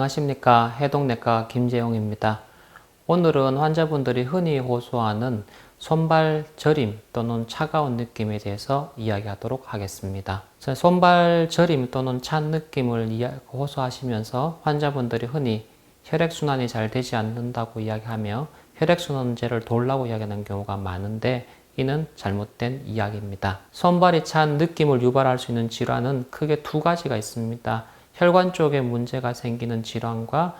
안녕하십니까. 해동내과 김재용입니다. 오늘은 환자분들이 흔히 호소하는 손발 저림 또는 차가운 느낌에 대해서 이야기하도록 하겠습니다. 손발 저림 또는 찬 느낌을 호소하시면서 환자분들이 흔히 혈액순환이 잘 되지 않는다고 이야기하며 혈액순환제를 돌라고 이야기하는 경우가 많은데 이는 잘못된 이야기입니다. 손발이 찬 느낌을 유발할 수 있는 질환은 크게 두 가지가 있습니다. 혈관 쪽에 문제가 생기는 질환과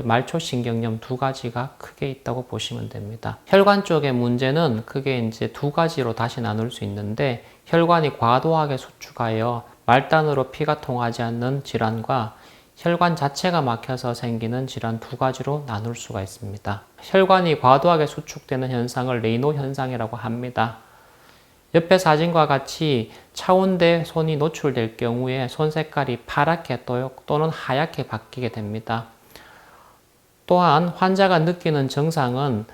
말초신경염 두 가지가 크게 있다고 보시면 됩니다. 혈관 쪽의 문제는 크게 이제 두 가지로 다시 나눌 수 있는데, 혈관이 과도하게 수축하여 말단으로 피가 통하지 않는 질환과 혈관 자체가 막혀서 생기는 질환 두 가지로 나눌 수가 있습니다. 혈관이 과도하게 수축되는 현상을 레이노 현상이라고 합니다. 옆에 사진과 같이 차온대 손이 노출될 경우에 손 색깔이 파랗게 또는 하얗게 바뀌게 됩니다. 또한 환자가 느끼는 증상은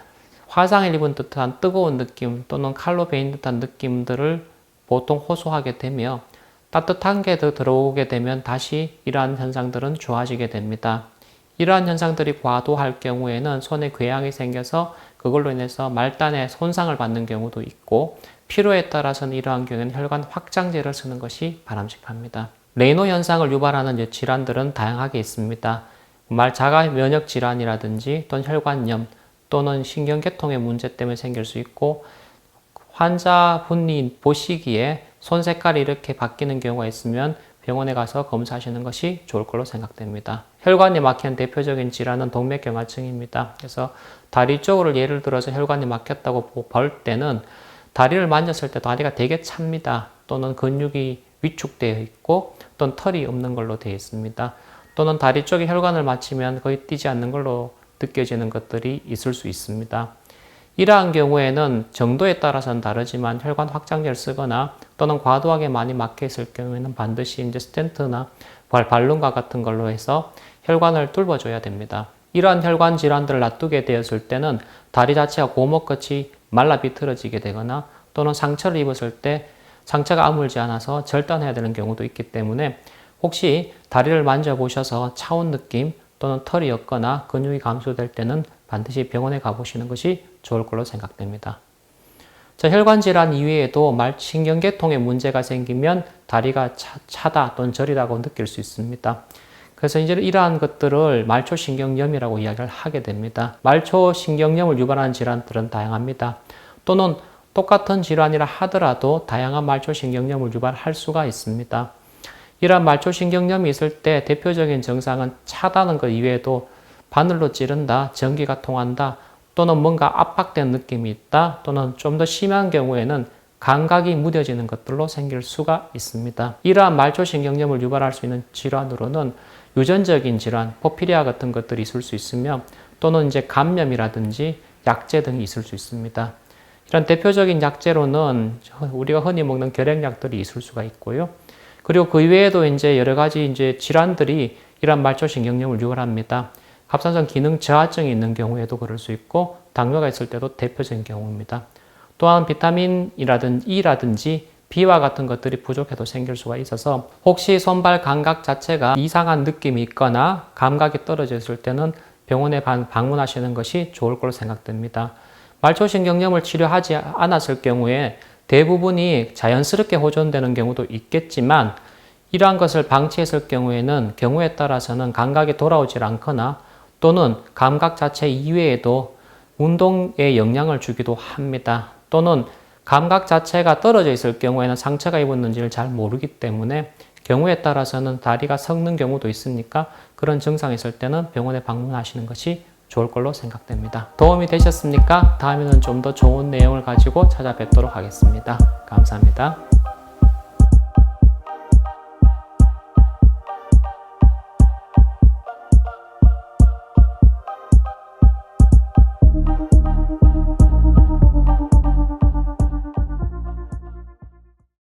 화상을 입은 듯한 뜨거운 느낌 또는 칼로 베인 듯한 느낌들을 보통 호소하게 되며, 따뜻한 게 더 들어오게 되면 다시 이러한 현상들은 좋아지게 됩니다. 이러한 현상들이 과도할 경우에는 손에 궤양이 생겨서 그걸로 인해서 말단에 손상을 받는 경우도 있고, 필요에 따라서는 이러한 경우에는 혈관 확장제를 쓰는 것이 바람직합니다. 레이노 현상을 유발하는 질환들은 다양하게 있습니다. 자가 면역 질환이라든지 또는 혈관염 또는 신경계통의 문제 때문에 생길 수 있고, 환자분이 보시기에 손 색깔이 이렇게 바뀌는 경우가 있으면 병원에 가서 검사하시는 것이 좋을 걸로 생각됩니다. 혈관이 막힌 대표적인 질환은 동맥경화증입니다. 그래서 다리 쪽으로 예를 들어서 혈관이 막혔다고 볼 때는 다리를 만졌을 때 다리가 되게 찹니다. 또는 근육이 위축되어 있고 또는 털이 없는 걸로 되어 있습니다. 또는 다리 쪽에 혈관을 맞추면 거의 뛰지 않는 걸로 느껴지는 것들이 있을 수 있습니다. 이러한 경우에는 정도에 따라서는 다르지만 혈관 확장제를 쓰거나 또는 과도하게 많이 막혀 있을 경우에는 반드시 이제 스텐트나 발론과 같은 걸로 해서 혈관을 뚫어줘야 됩니다. 이러한 혈관 질환들을 놔두게 되었을 때는 다리 자체가 고목끝이 말라 비틀어지게 되거나 또는 상처를 입었을 때 상처가 아물지 않아서 절단해야 되는 경우도 있기 때문에, 혹시 다리를 만져보셔서 차온 느낌 또는 털이 없거나 근육이 감소될 때는 반드시 병원에 가보시는 것이 좋을 걸로 생각됩니다. 혈관 질환 이외에도 신경계통에 문제가 생기면 다리가 차다 또는 저리다고 느낄 수 있습니다. 그래서 이제 이러한 것들을 말초신경염이라고 이야기를 하게 됩니다. 말초신경염을 유발하는 질환들은 다양합니다. 또는 똑같은 질환이라 하더라도 다양한 말초신경염을 유발할 수가 있습니다. 이러한 말초신경염이 있을 때 대표적인 증상은 차다는 것 이외에도 바늘로 찌른다, 전기가 통한다, 또는 뭔가 압박된 느낌이 있다, 또는 좀 더 심한 경우에는 감각이 무뎌지는 것들로 생길 수가 있습니다. 이러한 말초신경염을 유발할 수 있는 질환으로는 유전적인 질환, 포피리아 같은 것들이 있을 수 있으며, 또는 이제 감염이라든지 약제 등이 있을 수 있습니다. 이런 대표적인 약제로는 우리가 흔히 먹는 결핵약들이 있을 수가 있고요. 그리고 그 이외에도 이제 여러 가지 이제 질환들이 이러한 말초신경염을 유발합니다. 갑상선 기능 저하증이 있는 경우에도 그럴 수 있고, 당뇨가 있을 때도 대표적인 경우입니다. 또한 비타민이라든지 E라든지 B와 같은 것들이 부족해도 생길 수가 있어서, 혹시 손발 감각 자체가 이상한 느낌이 있거나 감각이 떨어져 있을 때는 병원에 방문하시는 것이 좋을 걸로 생각됩니다. 말초신경염을 치료하지 않았을 경우에 대부분이 자연스럽게 호전되는 경우도 있겠지만, 이러한 것을 방치했을 경우에는 경우에 따라서는 감각이 돌아오질 않거나 또는 감각 자체 이외에도 운동에 영향을 주기도 합니다. 또는 감각 자체가 떨어져 있을 경우에는 상처가 입었는지를 잘 모르기 때문에 경우에 따라서는 다리가 썩는 경우도 있으니까, 그런 증상이 있을 때는 병원에 방문하시는 것이 좋을 걸로 생각됩니다. 도움이 되셨습니까? 다음에는 좀 더 좋은 내용을 가지고 찾아뵙도록 하겠습니다. 감사합니다.